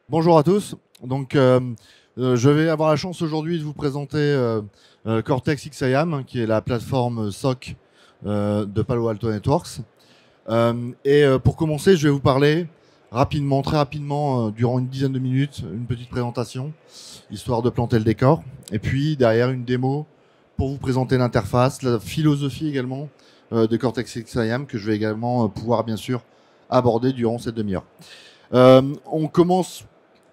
Bonjour à tous. Je vais avoir la chance aujourd'hui de vous présenter Cortex XIAM, qui est la plateforme SOC de Palo Alto Networks. Pour commencer, je vais vous parler rapidement, très rapidement, durant une dizaine de minutes, une petite présentation, histoire de planter le décor. Et puis derrière, une démo pour vous présenter l'interface, la philosophie également de Cortex XIAM, que je vais également pouvoir bien sûr aborder durant cette demi-heure. On commence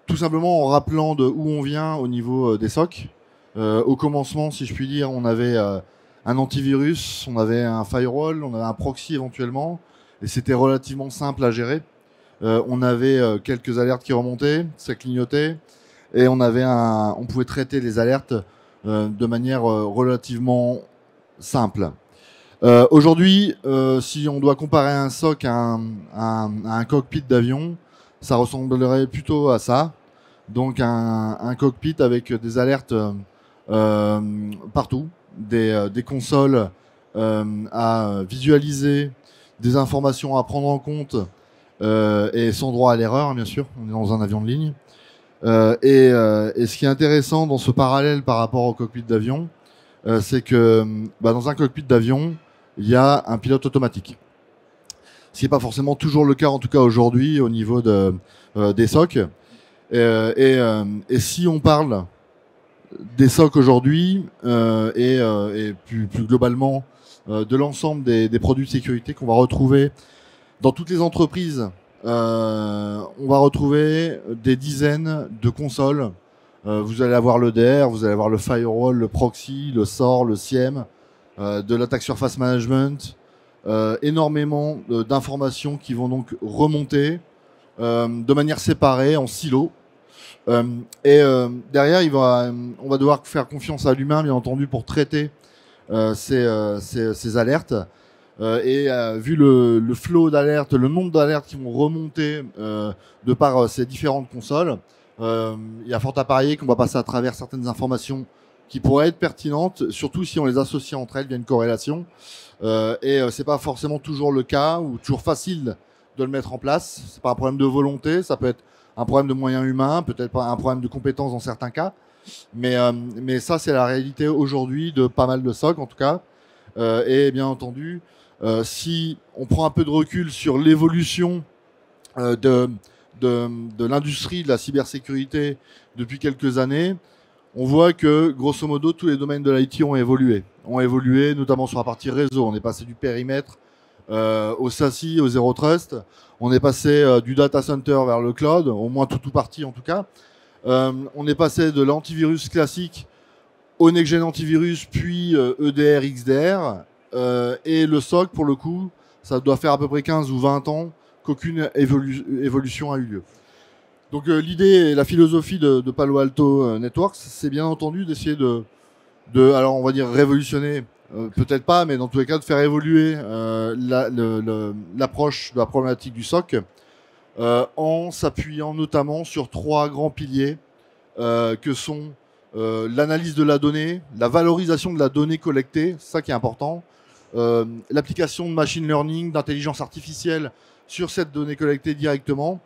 tout simplement en rappelant de où on vient au niveau des SOC. Au commencement, si je puis dire, on avait un antivirus, on avait un firewall, on avait un proxy éventuellement, et c'était relativement simple à gérer. On avait quelques alertes qui remontaient, ça clignotait, et on pouvait traiter les alertes de manière relativement simple. Aujourd'hui, si on doit comparer un SOC à un cockpit d'avion, ça ressemblerait plutôt à ça. Donc un cockpit avec des alertes partout, des consoles à visualiser, des informations à prendre en compte et sans droit à l'erreur, bien sûr. On est dans un avion de ligne. Et ce qui est intéressant dans ce parallèle par rapport au cockpit d'avion, c'est que dans un cockpit d'avion, il y a un pilote automatique. Ce qui n'est pas forcément toujours le cas, en tout cas aujourd'hui, au niveau des SOC. Et si on parle des SOC aujourd'hui et plus globalement de l'ensemble des produits de sécurité qu'on va retrouver dans toutes les entreprises, on va retrouver des dizaines de consoles. Vous allez avoir le DR, vous allez avoir le firewall, le proxy, le SOAR, le SIEM, de l'attack surface management, énormément d'informations qui vont donc remonter de manière séparée, en silo. Derrière, on va devoir faire confiance à l'humain, bien entendu, pour traiter ces alertes. Vu le flow d'alertes, le nombre d'alertes qui vont remonter de par ces différentes consoles, il y a fort à parier qu'on va passer à travers certaines informations qui pourraient être pertinentes, surtout si on les associe entre elles via une corrélation. C'est pas forcément toujours le cas ou toujours facile de le mettre en place. C'est pas un problème de volonté, ça peut être un problème de moyens humains, peut-être pas un problème de compétences dans certains cas. Mais ça, c'est la réalité aujourd'hui de pas mal de SOC en tout cas. Et bien entendu, si on prend un peu de recul sur l'évolution de l'industrie de la cybersécurité depuis quelques années, on voit que, grosso modo, tous les domaines de l'IT ont évolué. Ont évolué, notamment sur la partie réseau. On est passé du périmètre au SASI, au Zero Trust. On est passé du data center vers le cloud, au moins tout parti en tout cas. On est passé de l'antivirus classique au next-gen antivirus, puis EDR, XDR. Et le SOC, pour le coup, ça doit faire à peu près 15 ou 20 ans qu'aucune évolution a eu lieu. Donc l'idée et la philosophie de Palo Alto Networks, c'est bien entendu d'essayer alors on va dire révolutionner, peut-être pas, mais dans tous les cas de faire évoluer l'approche de la problématique du SOC en s'appuyant notamment sur trois grands piliers que sont l'analyse de la donnée, la valorisation de la donnée collectée, ça qui est important, l'application de machine learning, d'intelligence artificielle sur cette donnée collectée directement,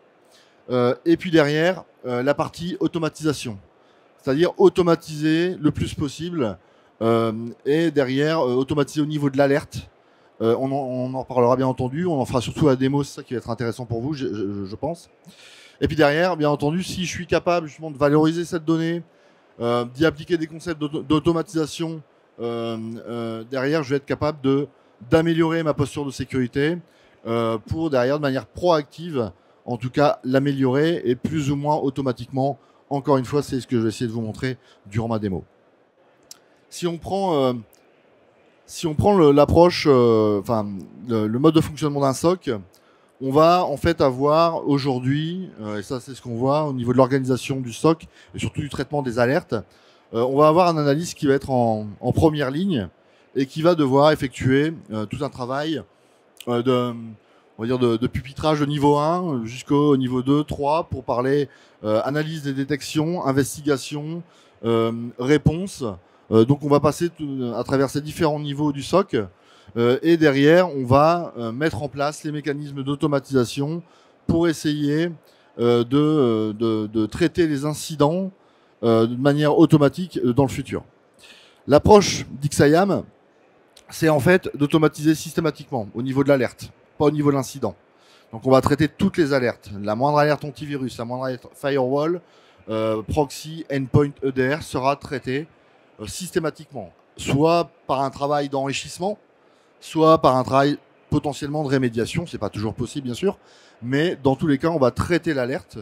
et puis derrière, la partie automatisation. C'est-à-dire automatiser le plus possible et derrière, automatiser au niveau de l'alerte. On en parlera bien entendu, on en fera surtout la démo, c'est ça qui va être intéressant pour vous, je pense. Et puis derrière, bien entendu, si je suis capable justement de valoriser cette donnée, d'y appliquer des concepts d'automatisation, derrière, je vais être capable d'améliorer ma posture de sécurité pour derrière, de manière proactive, en tout cas, l'améliorer et plus ou moins automatiquement. Encore une fois, c'est ce que je vais essayer de vous montrer durant ma démo. Si on prend l'approche, le mode de fonctionnement d'un SOC, on va en fait avoir aujourd'hui, et ça c'est ce qu'on voit au niveau de l'organisation du SOC et surtout du traitement des alertes, on va avoir un analyste qui va être en première ligne et qui va devoir effectuer tout un travail de pupitrage de niveau 1 jusqu'au niveau 2, 3 pour parler analyse des détections, investigation, réponse. Donc on va passer à travers ces différents niveaux du SOC et derrière on va mettre en place les mécanismes d'automatisation pour essayer de traiter les incidents de manière automatique dans le futur. L'approche d'XIAM, c'est en fait d'automatiser systématiquement au niveau de l'alerte, pas au niveau de l'incident. Donc on va traiter toutes les alertes. La moindre alerte antivirus, la moindre alerte firewall, proxy, endpoint, EDR sera traitée systématiquement, soit par un travail d'enrichissement, soit par un travail potentiellement de rémédiation. C'est pas toujours possible bien sûr, mais dans tous les cas on va traiter l'alerte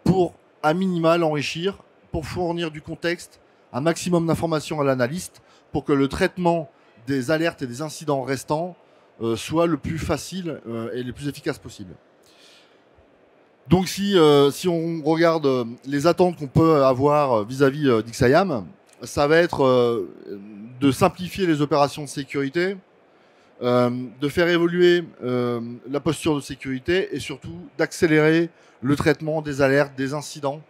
pour à minima l'enrichir, pour fournir du contexte, un maximum d'informations à l'analyste, pour que le traitement des alertes et des incidents restants soit le plus facile et le plus efficace possible. Donc si on regarde les attentes qu'on peut avoir vis-à-vis d'XIAM, ça va être de simplifier les opérations de sécurité, de faire évoluer la posture de sécurité et surtout d'accélérer le traitement des alertes, des incidents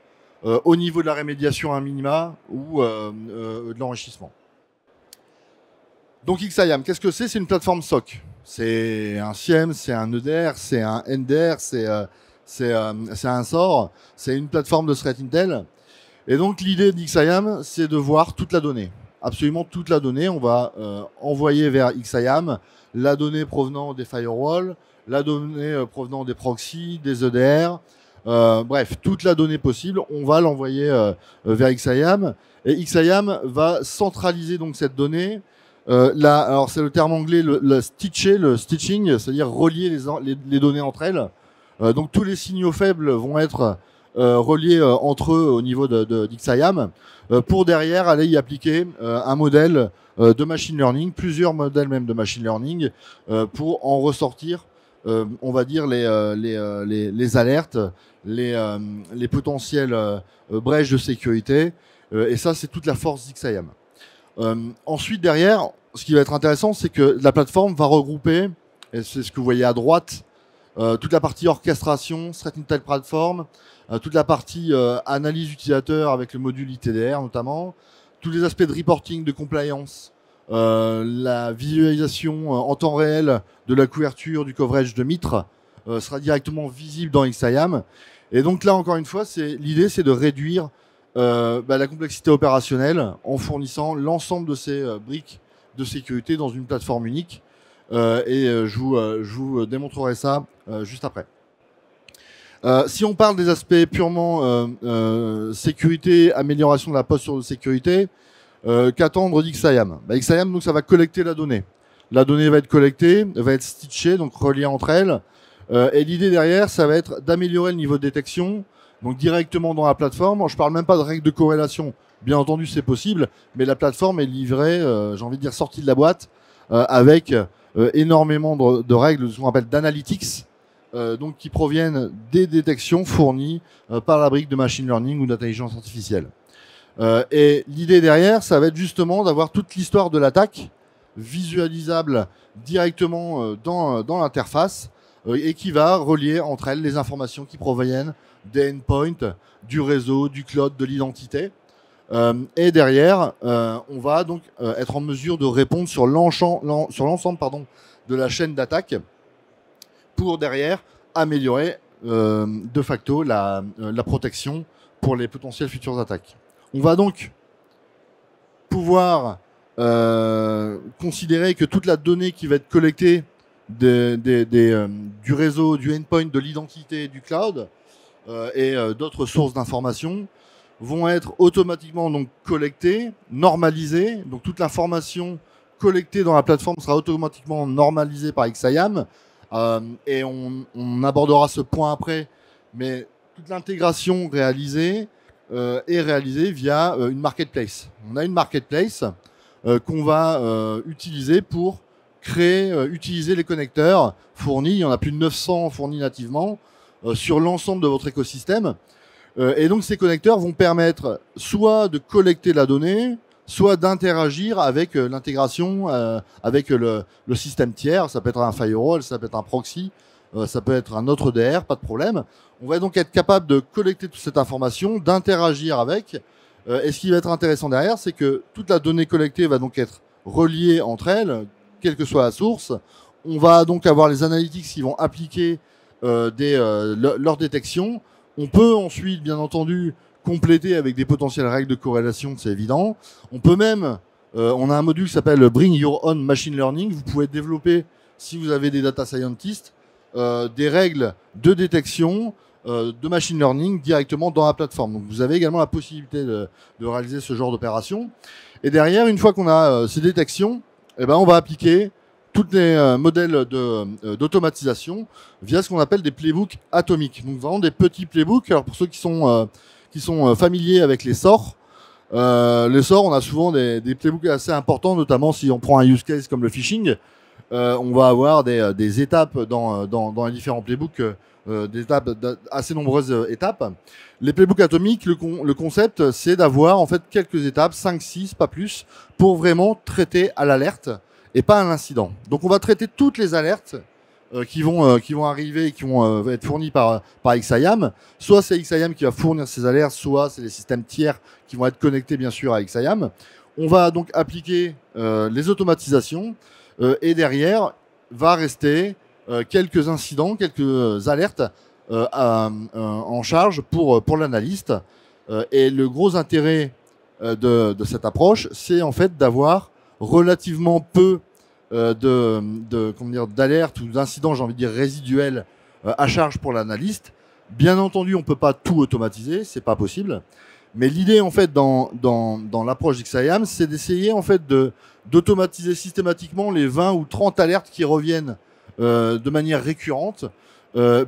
au niveau de la rémédiation à minima ou de l'enrichissement. Donc XIAM, qu'est-ce que c'est? C'est une plateforme SOC. C'est un SIEM, c'est un EDR, c'est un NDR, c'est un SOR, c'est une plateforme de threat intel. Et donc l'idée d'XIAM, c'est de voir toute la donnée. Absolument toute la donnée. On va envoyer vers XIAM la donnée provenant des firewalls, la donnée provenant des proxys, des EDR, bref, toute la donnée possible, on va l'envoyer vers XIAM. Et XIAM va centraliser donc cette donnée. Alors c'est le terme anglais, le stitching, c'est-à-dire relier les données entre elles. Donc tous les signaux faibles vont être reliés entre eux au niveau d'XIAM pour derrière aller y appliquer un modèle de machine learning, plusieurs modèles même de machine learning pour en ressortir, on va dire les alertes, les potentielles brèches de sécurité. Et ça, c'est toute la force d'XIAM. Ensuite, derrière, ce qui va être intéressant, c'est que la plateforme va regrouper, et c'est ce que vous voyez à droite, toute la partie orchestration, Threat Intel Platform, toute la partie analyse utilisateur avec le module ITDR notamment, tous les aspects de reporting, de compliance, la visualisation en temps réel de la couverture, du coverage de Mitre sera directement visible dans XIAM. Et donc là, encore une fois, l'idée, c'est de réduire la complexité opérationnelle en fournissant l'ensemble de ces briques de sécurité dans une plateforme unique. Je vous démontrerai ça juste après. Si on parle des aspects purement sécurité, amélioration de la posture de sécurité, qu'attendre d'XIAM? XIAM, donc, ça va collecter la donnée. La donnée va être collectée, va être stitchée, donc reliée entre elles. Et l'idée derrière, ça va être d'améliorer le niveau de détection, donc directement dans la plateforme. Je ne parle même pas de règles de corrélation. Bien entendu, c'est possible, mais la plateforme est livrée, j'ai envie de dire sortie de la boîte, avec énormément de règles, ce qu'on appelle d'analytics, donc qui proviennent des détections fournies par la brique de machine learning ou d'intelligence artificielle. Et l'idée derrière, ça va être justement d'avoir toute l'histoire de l'attaque visualisable directement dans l'interface et qui va relier entre elles les informations qui proviennent des endpoints, du réseau, du cloud, de l'identité. Et derrière, on va donc être en mesure de répondre sur l'ensemble de la chaîne d'attaque pour derrière améliorer de facto la protection pour les potentielles futures attaques. On va donc pouvoir considérer que toute la donnée qui va être collectée du réseau, du endpoint, de l'identité, du cloud et d'autres sources d'informations vont être automatiquement donc collectées, normalisées. Donc toute l'information collectée dans la plateforme sera automatiquement normalisée par XIAM. Et on abordera ce point après, mais toute l'intégration réalisée est réalisée via une marketplace. On a une marketplace qu'on va utiliser pour utiliser les connecteurs fournis. Il y en a plus de 900 fournis nativement sur l'ensemble de votre écosystème. Et donc ces connecteurs vont permettre soit de collecter la donnée, soit d'interagir avec l'intégration avec le système tiers. Ça peut être un firewall, ça peut être un proxy, ça peut être un autre DR, pas de problème. On va donc être capable de collecter toute cette information, d'interagir avec. Et ce qui va être intéressant derrière, c'est que toute la donnée collectée va donc être reliée entre elles, quelle que soit la source. On va donc avoir les analytics qui vont appliquer leur détection. On peut ensuite, bien entendu, compléter avec des potentielles règles de corrélation, c'est évident. On peut même, on a un module qui s'appelle Bring Your Own Machine Learning. Vous pouvez développer, si vous avez des data scientists, des règles de détection de machine learning directement dans la plateforme. Donc vous avez également la possibilité de réaliser ce genre d'opération. Et derrière, une fois qu'on a ces détections, eh ben, on va appliquer tous les modèles d'automatisation via ce qu'on appelle des playbooks atomiques. Donc vraiment des petits playbooks. Alors pour ceux qui sont familiers avec les sorts, on a souvent des playbooks assez importants, notamment si on prend un use case comme le phishing. On va avoir des étapes dans les différents playbooks, des étapes, assez nombreuses étapes. Les playbooks atomiques, le concept, c'est d'avoir en fait quelques étapes, 5, 6, pas plus, pour vraiment traiter à l'alerte et pas à l'incident. Donc on va traiter toutes les alertes qui vont arriver et qui vont être fournies par XIAM. Soit c'est XIAM qui va fournir ces alertes, soit c'est les systèmes tiers qui vont être connectés bien sûr à XIAM. On va donc appliquer les automatisations et derrière va rester quelques incidents, quelques alertes en charge pour l'analyste. Et le gros intérêt de cette approche, c'est en fait d'avoir relativement peu d'alertes ou d'incidents, j'ai envie de dire résiduels à charge pour l'analyste. Bien entendu, on peut pas tout automatiser, c'est pas possible. Mais l'idée en fait dans l'approche d'XIAM, c'est d'essayer en fait d'automatiser systématiquement les 20 ou 30 alertes qui reviennent de manière récurrente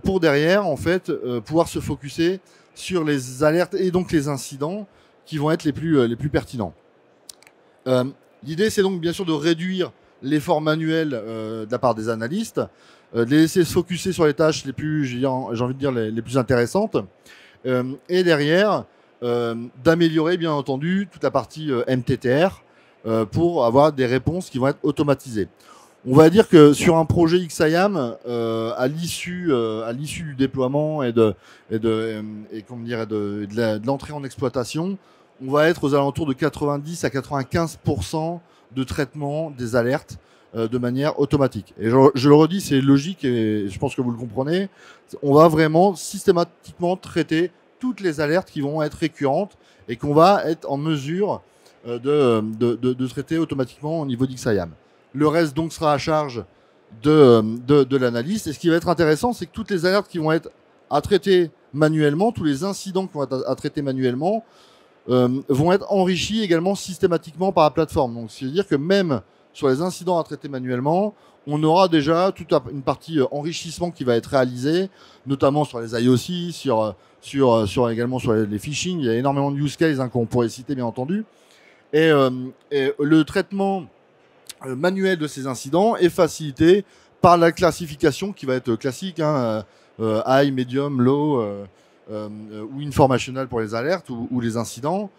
pour derrière en fait pouvoir se focuser sur les alertes et donc les incidents qui vont être les plus pertinents. L'idée c'est donc bien sûr de réduire l'effort manuel de la part des analystes, de les laisser se focuser sur les tâches les plus, j'ai envie de dire les plus intéressantes, et derrière d'améliorer bien entendu toute la partie MTTR pour avoir des réponses qui vont être automatisées. On va dire que sur un projet XIAM, à l'issue du déploiement et de l'entrée en exploitation, on va être aux alentours de 90 à 95% de traitement des alertes de manière automatique. Et je le redis, c'est logique et je pense que vous le comprenez. On va vraiment systématiquement traiter toutes les alertes qui vont être récurrentes et qu'on va être en mesure de traiter automatiquement au niveau d'XIAM. Le reste donc sera à charge de l'analyste. Et ce qui va être intéressant, c'est que toutes les alertes qui vont être à traiter manuellement, tous les incidents qui vont être à traiter manuellement, vont être enrichis également systématiquement par la plateforme. Donc, c'est-à-dire que même sur les incidents à traiter manuellement, on aura déjà toute une partie enrichissement qui va être réalisée, notamment sur les IOC, également sur les phishing. Il y a énormément de use cases qu'on pourrait citer, bien entendu. Et le traitement manuel de ces incidents est facilité par la classification qui va être classique, high, medium, low, ou informational pour les alertes ou les incidents.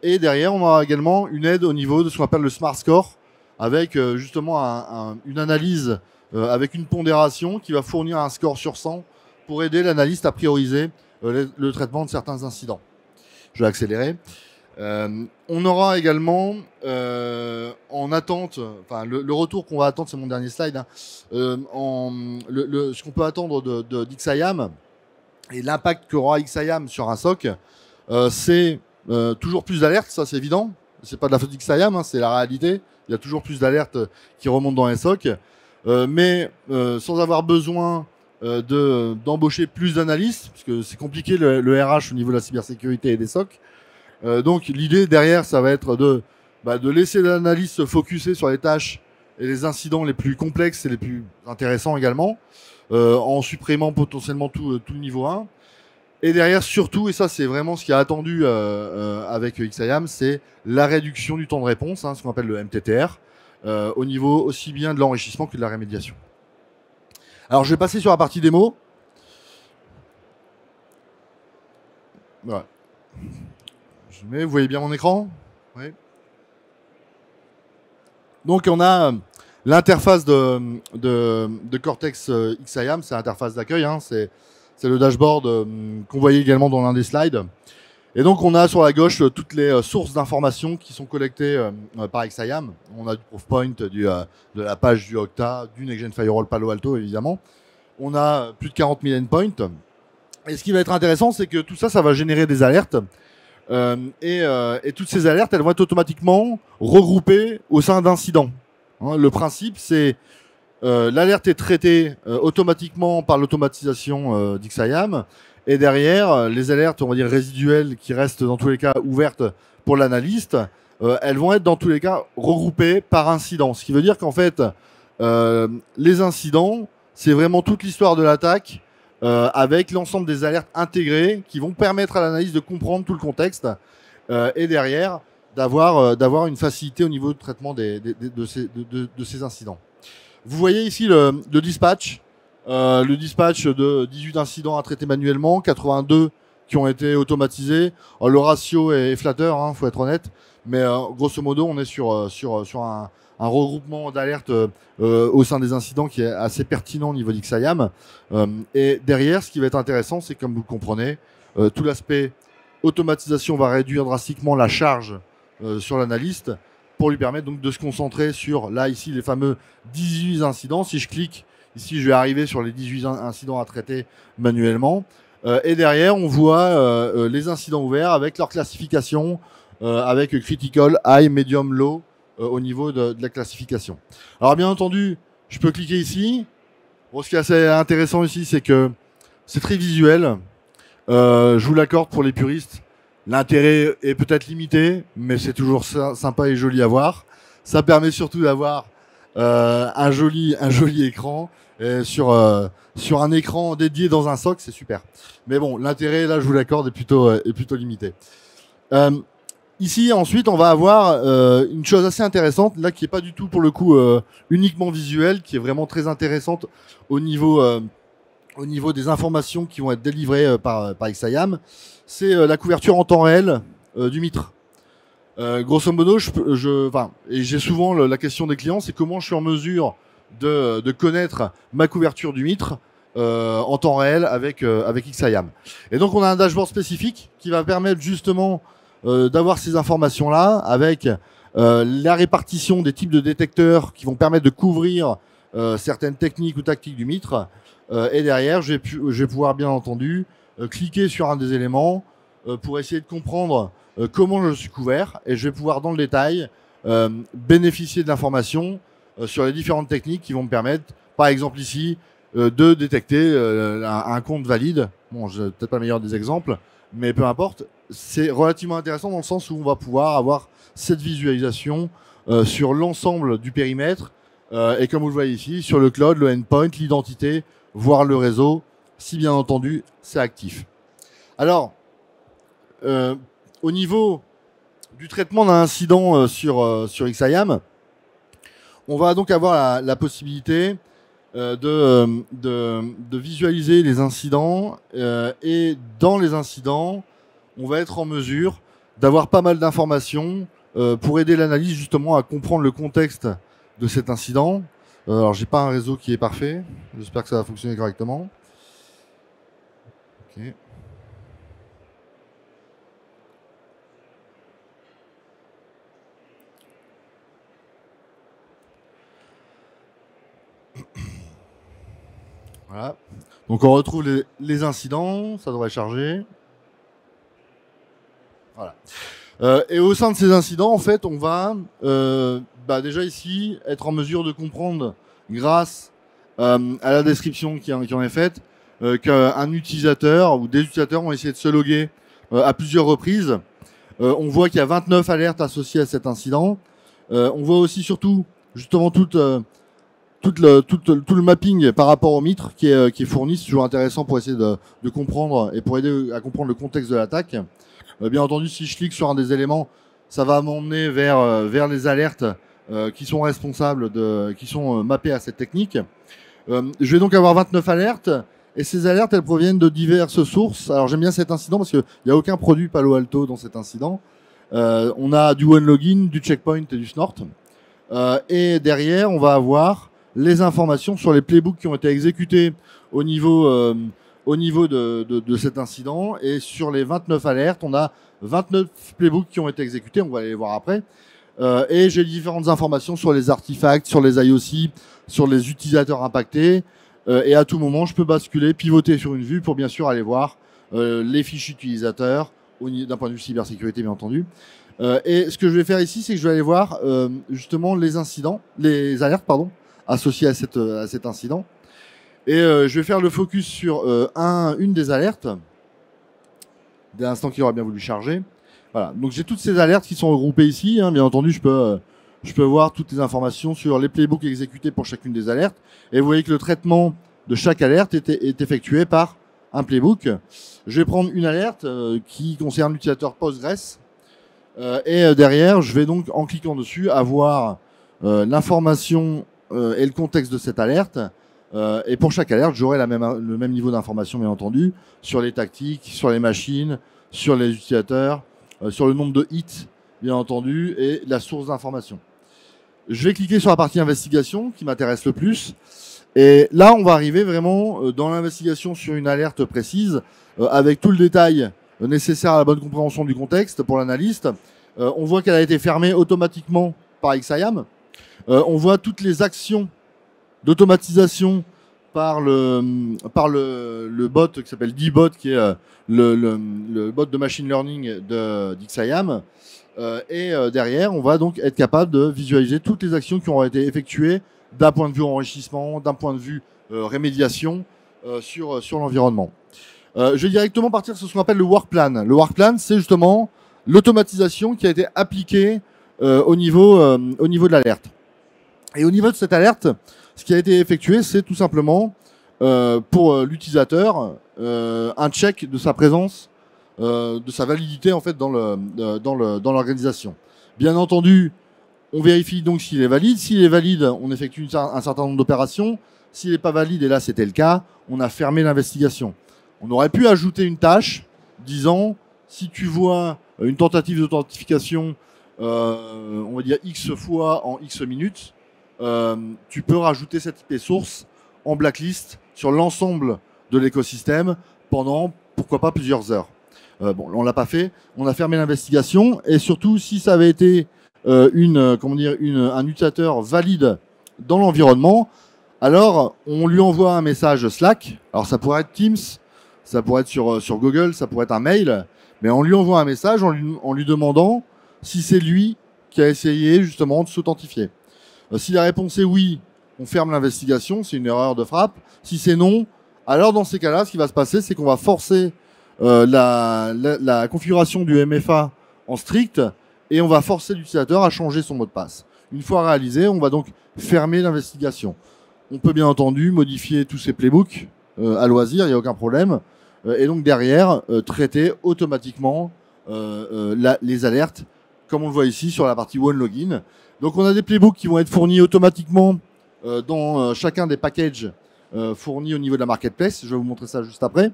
Et derrière, on aura également une aide au niveau de ce qu'on appelle le Smart Score, avec justement une analyse avec une pondération qui va fournir un score sur 100 pour aider l'analyste à prioriser le traitement de certains incidents. Je vais accélérer. On aura également en attente, enfin le retour qu'on va attendre, c'est mon dernier slide, ce qu'on peut attendre d'XIAM et l'impact qu'aura XIAM sur un SOC, c'est toujours plus d'alertes, ça c'est évident. C'est pas de la faute d'XIAM, c'est la réalité. Il y a toujours plus d'alertes qui remontent dans les SOC, mais sans avoir besoin d'embaucher plus d'analystes, parce que c'est compliqué le RH au niveau de la cybersécurité et des SOC. Donc l'idée derrière, ça va être de laisser l'analyste se focuser sur les tâches et les incidents les plus complexes et les plus intéressants également, en supprimant potentiellement tout le niveau 1. Et derrière, surtout, et ça c'est vraiment ce qui a attendu avec XIAM, c'est la réduction du temps de réponse, ce qu'on appelle le MTTR, au niveau aussi bien de l'enrichissement que de la rémédiation. Alors je vais passer sur la partie démo. Voilà. Vous voyez bien mon écran? Oui. Donc on a l'interface de Cortex XIAM, c'est l'interface d'accueil, c'est le dashboard qu'on voyait également dans l'un des slides. Et donc on a sur la gauche toutes les sources d'informations qui sont collectées par XIAM. On a du Proofpoint, de la page du Okta, du Next Gen Firewall Palo Alto évidemment. on a plus de 40 000 endpoints. Et ce qui va être intéressant, c'est que tout ça, ça va générer des alertes. Et toutes ces alertes, elles vont être automatiquement regroupées au sein d'incidents. Hein, le principe, c'est l'alerte est traitée automatiquement par l'automatisation d'XIAM. Et derrière, les alertes, on va dire résiduelles, qui restent dans tous les cas ouvertes pour l'analyste, elles vont être dans tous les cas regroupées par incident. Ce qui veut dire qu'en fait, les incidents, c'est vraiment toute l'histoire de l'attaque avec l'ensemble des alertes intégrées qui vont permettre à l'analyste de comprendre tout le contexte et derrière d'avoir une facilité au niveau de traitement de ces incidents. Vous voyez ici le dispatch. Le dispatch de 18 incidents à traiter manuellement, 82 qui ont été automatisés. Le ratio est flatteur, faut être honnête, mais grosso modo, on est sur un regroupement d'alertes au sein des incidents qui est assez pertinent au niveau d'XIAM. Et derrière, ce qui va être intéressant, c'est comme vous le comprenez, tout l'aspect automatisation va réduire drastiquement la charge sur l'analyste pour lui permettre donc de se concentrer sur, là, ici, les fameux 18 incidents. Si je clique ici, je vais arriver sur les 18 incidents à traiter manuellement. Et derrière, on voit les incidents ouverts avec leur classification, avec critical, high, medium, low, au niveau de la classification. Alors, bien entendu, je peux cliquer ici. Bon, ce qui est assez intéressant ici, c'est que c'est très visuel. Je vous l'accorde pour les puristes. L'intérêt est peut-être limité, mais c'est toujours sympa et joli à voir. Ça permet surtout d'avoir un joli écran sur un écran dédié dans un SOC, c'est super. Mais bon, l'intérêt, là, je vous l'accorde, est plutôt limité. Ici, ensuite, on va avoir une chose assez intéressante, là, qui est pas du tout, pour le coup, uniquement visuelle, qui est vraiment très intéressante au niveau des informations qui vont être délivrées par XIAM. C'est la couverture en temps réel du MITRE. Grosso modo, j'ai souvent la question des clients, c'est comment je suis en mesure de connaître ma couverture du MITRE en temps réel avec XIAM. Et donc, on a un dashboard spécifique qui va permettre justement d'avoir ces informations-là avec la répartition des types de détecteurs qui vont permettre de couvrir certaines techniques ou tactiques du MITRE. Et derrière, je vais pouvoir bien entendu cliquer sur un des éléments pour essayer de comprendre comment je suis couvert, et je vais pouvoir dans le détail bénéficier de l'information sur les différentes techniques qui vont me permettre, par exemple ici, de détecter un compte valide. Bon, je n'ai peut-être pas le meilleur des exemples, mais peu importe. C'est relativement intéressant dans le sens où on va pouvoir avoir cette visualisation sur l'ensemble du périmètre et comme vous le voyez ici, sur le cloud, le endpoint, l'identité, voire le réseau, si bien entendu c'est actif. Alors, au niveau du traitement d'un incident sur XIAM, on va donc avoir la possibilité de visualiser les incidents et dans les incidents, on va être en mesure d'avoir pas mal d'informations pour aider l'analyse justement à comprendre le contexte de cet incident. Alors, j'ai pas un réseau qui est parfait. J'espère que ça va fonctionner correctement. Ok. Voilà. Donc, on retrouve les incidents. Ça devrait charger. Voilà. Et au sein de ces incidents, en fait, on va déjà ici être en mesure de comprendre, grâce à la description qui en est faite, qu'un utilisateur ou des utilisateurs ont essayé de se loguer à plusieurs reprises. On voit qu'il y a 29 alertes associées à cet incident. On voit aussi surtout justement tout le mapping par rapport au MITRE qui est fourni. C'est toujours intéressant pour essayer de comprendre et pour aider à comprendre le contexte de l'attaque. Bien entendu, si je clique sur un des éléments, ça va m'emmener vers les alertes qui sont responsables, qui sont mappées à cette technique. Je vais donc avoir 29 alertes, et ces alertes, elles proviennent de diverses sources. Alors j'aime bien cet incident parce qu'il n'y a aucun produit Palo Alto dans cet incident. On a du OneLogin, du Checkpoint et du Snort. Et derrière, on va avoir les informations sur les playbooks qui ont été exécutés au niveau de cet incident. Et sur les 29 alertes, on a 29 playbooks qui ont été exécutés, on va aller les voir après. Et j'ai différentes informations sur les artefacts, sur les IOC, sur les utilisateurs impactés. et à tout moment, je peux basculer, pivoter sur une vue pour bien sûr aller voir les fiches utilisateurs, d'un point de vue cybersécurité bien entendu. Et ce que je vais faire ici, c'est que je vais aller voir justement les alertes associées à cet incident. Et je vais faire le focus sur une des alertes, dès l'instant qu'il aura bien voulu charger. Voilà. Donc j'ai toutes ces alertes qui sont regroupées ici. Bien entendu, je peux voir toutes les informations sur les playbooks exécutés pour chacune des alertes. Et vous voyez que le traitement de chaque alerte est effectué par un playbook. Je vais prendre une alerte qui concerne l'utilisateur Postgres. Et derrière, je vais donc, en cliquant dessus, avoir l'information et le contexte de cette alerte. Et pour chaque alerte, j'aurai le même niveau d'information, bien entendu, sur les tactiques, sur les machines, sur les utilisateurs, sur le nombre de hits, bien entendu, et la source d'information. Je vais cliquer sur la partie investigation, qui m'intéresse le plus. Et là, on va arriver vraiment dans l'investigation sur une alerte précise, avec tout le détail nécessaire à la bonne compréhension du contexte pour l'analyste. On voit qu'elle a été fermée automatiquement par XIAM. On voit toutes les actions d'automatisation par le bot qui s'appelle D-Bot, qui est le bot de machine learning d'XIAM. Et derrière, on va donc être capable de visualiser toutes les actions qui ont été effectuées d'un point de vue enrichissement, d'un point de vue rémédiation sur l'environnement. Je vais directement partir sur ce qu'on appelle le work plan. Le work plan, c'est justement l'automatisation qui a été appliquée au niveau de l'alerte. Et au niveau de cette alerte, ce qui a été effectué, c'est tout simplement pour l'utilisateur un check de sa présence, de sa validité en fait dans l'organisation. Bien entendu, on vérifie donc s'il est valide. S'il est valide, on effectue un certain nombre d'opérations. S'il n'est pas valide, et là c'était le cas, on a fermé l'investigation. On aurait pu ajouter une tâche disant, si tu vois une tentative d'authentification, on va dire X fois en X minutes, tu peux rajouter cette IP source en blacklist sur l'ensemble de l'écosystème pendant, pourquoi pas, plusieurs heures. Bon, on l'a pas fait, on a fermé l'investigation, et surtout, si ça avait été un utilisateur valide dans l'environnement, alors on lui envoie un message Slack. Alors ça pourrait être Teams, ça pourrait être sur Google, ça pourrait être un mail, mais on lui envoie un message en lui demandant si c'est lui qui a essayé justement de s'authentifier. Si la réponse est oui, on ferme l'investigation, c'est une erreur de frappe. Si c'est non, alors dans ces cas-là, ce qui va se passer, c'est qu'on va forcer la configuration du MFA en strict, et on va forcer l'utilisateur à changer son mot de passe. Une fois réalisé, on va donc fermer l'investigation. On peut bien entendu modifier tous ces playbooks à loisir, il n'y a aucun problème. Et donc derrière, traiter automatiquement les alertes, comme on le voit ici sur la partie One Login. Donc on a des playbooks qui vont être fournis automatiquement dans chacun des packages fournis au niveau de la marketplace. Je vais vous montrer ça juste après.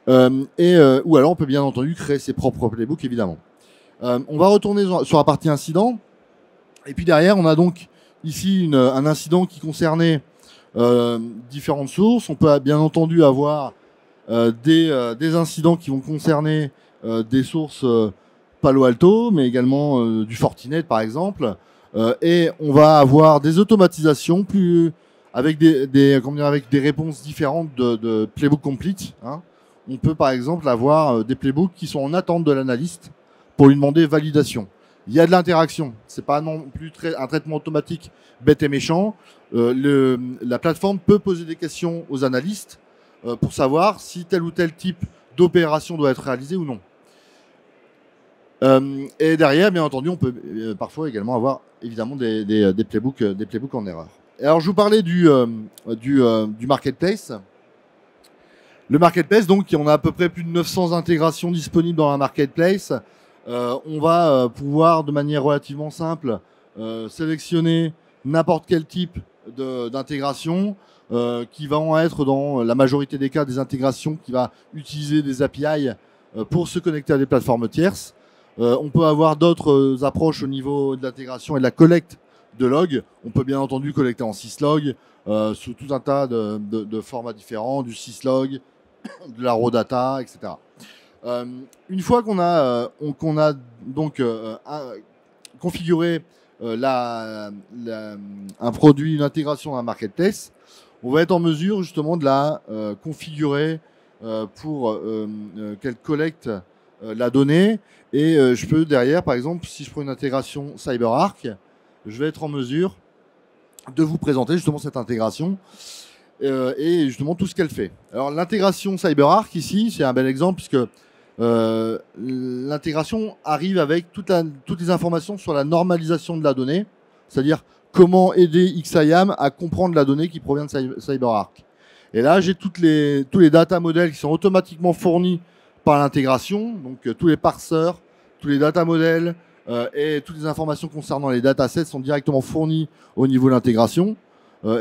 Ou alors on peut bien entendu créer ses propres playbooks, évidemment. On va retourner sur la partie incident. Et puis derrière, on a donc ici un incident qui concernait différentes sources. On peut bien entendu avoir des incidents qui vont concerner des sources Palo Alto, mais également du Fortinet par exemple. Et on va avoir des automatisations avec des réponses différentes de Playbook Complete. On peut par exemple avoir des playbooks qui sont en attente de l'analyste pour lui demander validation. Il y a de l'interaction. C'est pas non plus un traitement automatique bête et méchant. La plateforme peut poser des questions aux analystes pour savoir si tel ou tel type d'opération doit être réalisé ou non. Et derrière, bien entendu, on peut parfois également avoir évidemment des playbooks en erreur. Et alors, je vous parlais du marketplace. Le marketplace, donc, on a à peu près plus de 900 intégrations disponibles dans la marketplace. On va pouvoir, de manière relativement simple, sélectionner n'importe quel type d'intégration qui vont être, dans la majorité des cas, des intégrations qui va utiliser des API pour se connecter à des plateformes tierces. On peut avoir d'autres approches au niveau de l'intégration et de la collecte de logs. On peut bien entendu collecter en syslog sous tout un tas de formats différents, du syslog, de la raw data, etc. Une fois qu'on a donc configuré un produit, une intégration à un marketplace, on va être en mesure justement de la configurer pour qu'elle collecte la donnée. Et je peux derrière, par exemple, si je prends une intégration CyberArk, je vais être en mesure de vous présenter justement cette intégration et justement tout ce qu'elle fait. Alors l'intégration CyberArk ici, c'est un bel exemple puisque l'intégration arrive avec toutes les informations sur la normalisation de la donnée, c'est-à-dire comment aider XIAM à comprendre la donnée qui provient de CyberArk. Et là, j'ai tous les data models qui sont automatiquement fournis par l'intégration, donc tous les parseurs, tous les data models et toutes les informations concernant les datasets sont directement fournis au niveau de l'intégration.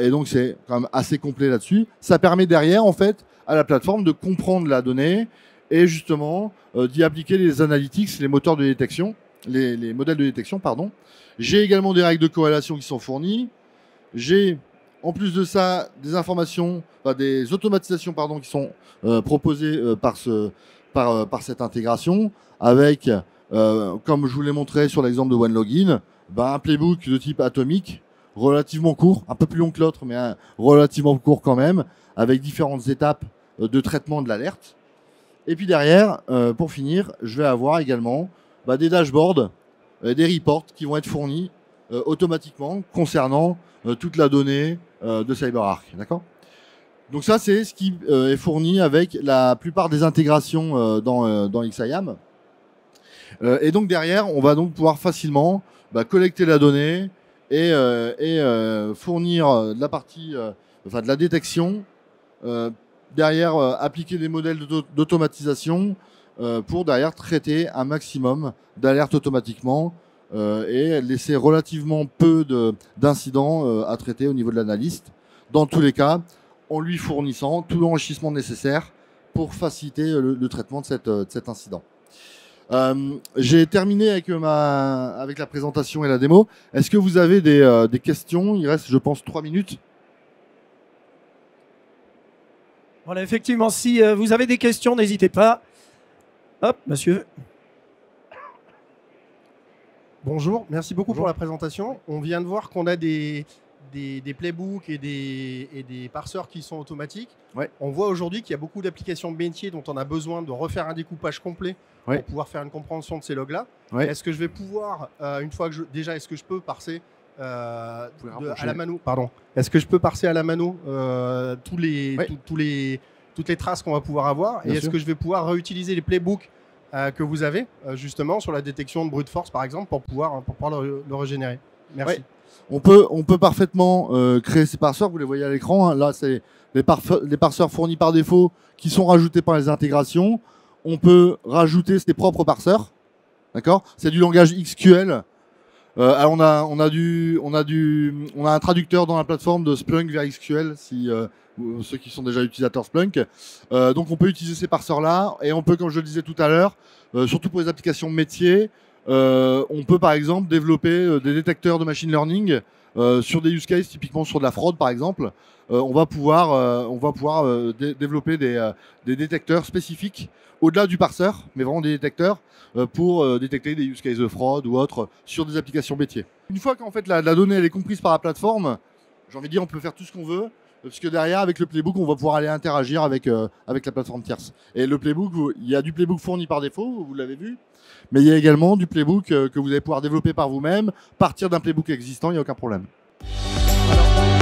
Et donc, c'est quand même assez complet là-dessus. Ça permet derrière, en fait, à la plateforme de comprendre la donnée et justement d'y appliquer les analytics, les moteurs de détection, les modèles de détection, pardon. J'ai également des règles de corrélation qui sont fournies. J'ai, en plus de ça, des informations, des automatisations pardon, qui sont proposées par cette intégration avec, comme je vous l'ai montré sur l'exemple de OneLogin, un playbook de type atomique, relativement court, un peu plus long que l'autre, mais relativement court quand même, avec différentes étapes de traitement de l'alerte. Et puis derrière, pour finir, je vais avoir également des dashboards, des reports qui vont être fournis automatiquement concernant toute la donnée de CyberArk. D'accord ? Donc ça, c'est ce qui est fourni avec la plupart des intégrations dans XIAM. Et donc derrière, on va donc pouvoir facilement collecter la donnée et fournir de la partie, de la détection. Derrière, appliquer des modèles d'automatisation pour derrière traiter un maximum d'alertes automatiquement et laisser relativement peu d'incidents à traiter au niveau de l'analyste. Dans tous les cas, en lui fournissant tout l'enrichissement nécessaire pour faciliter le traitement de cet incident. J'ai terminé avec la présentation et la démo. Est-ce que vous avez des questions? Il reste, je pense, 3 minutes. Voilà, effectivement, si vous avez des questions, n'hésitez pas. Hop, monsieur. Bonjour, merci beaucoup pour la présentation. On vient de voir qu'on a des playbooks et des parseurs qui sont automatiques. Ouais. On voit aujourd'hui qu'il y a beaucoup d'applications métiers dont on a besoin de refaire un découpage complet pour pouvoir faire une compréhension de ces logs-là. Ouais. Est-ce que je vais pouvoir, une fois que est-ce que je peux parser à la mano, pardon. Est-ce que je peux parser à la mano toutes les traces qu'on va pouvoir avoir? Et est-ce que je vais pouvoir réutiliser les playbooks que vous avez justement sur la détection de brute force par exemple pour pouvoir le régénérer? Merci. Ouais. On peut parfaitement créer ces parseurs, vous les voyez à l'écran. Hein. Là, c'est les parseurs fournis par défaut qui sont rajoutés par les intégrations. On peut rajouter ses propres parseurs. D'accord ? C'est du langage SQL. Alors on a un traducteur dans la plateforme de Splunk vers SQL, si ceux qui sont déjà utilisateurs Splunk. Donc on peut utiliser ces parseurs-là et on peut, comme je le disais tout à l'heure, surtout pour les applications métiers, on peut par exemple développer des détecteurs de machine learning sur des use cases, typiquement sur de la fraude par exemple. On va pouvoir développer des détecteurs spécifiques au-delà du parseur, mais vraiment des détecteurs pour détecter des use cases de fraude ou autres sur des applications métiers. Une fois qu'en fait la donnée elle est comprise par la plateforme, j'ai envie de dire on peut faire tout ce qu'on veut, puisque derrière avec le playbook on va pouvoir aller interagir avec la plateforme tierce. Et le playbook, il y a du playbook fourni par défaut, vous l'avez vu, mais il y a également du playbook que vous allez pouvoir développer par vous-même, partir d'un playbook existant, il n'y a aucun problème. Alors,